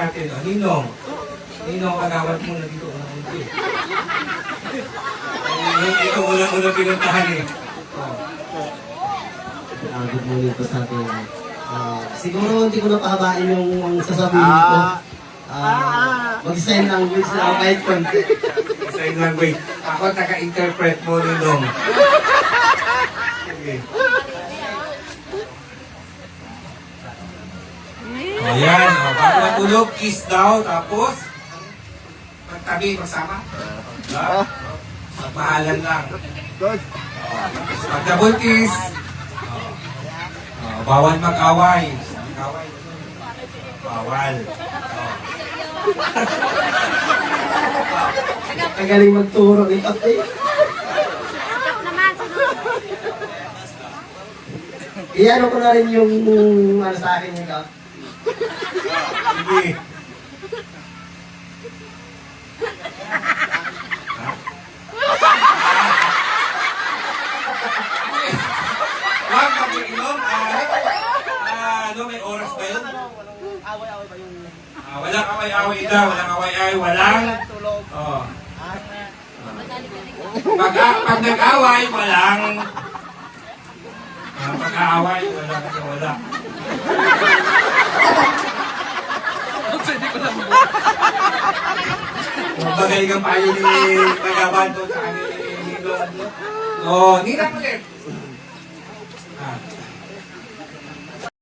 Natin, Ninong. Ninong, kagawad mo na dito. Ito ulang-ulang pinuntahan eh. Good morning po sa atin. Siguro hindi ko na pahabain yung sasabihin ko. Mag-sign language na kahit konti. Sign language. Ako taga-interpret mo, Ninong. Sige. Ayan, bago matulog, kiss daw, tapos magtabi, magsama. Magpahalan lang. Pag-double kiss. Bawal mag-away. Mag-away. Bawal. Ang galing magturo ni Pati. Iyan ko na rin yung ano sa akin yung Kap. Sige. Wag mag-inom. Ano, may oras ba yun? Away-away ba yung... Walang away-away daw. Walang away-away. Walang... Oh. Pag nag-away, walang... Pag-aaway, wala. Bagay kang payo ni Tagaban doon sa amin. Oh, ninang ulit.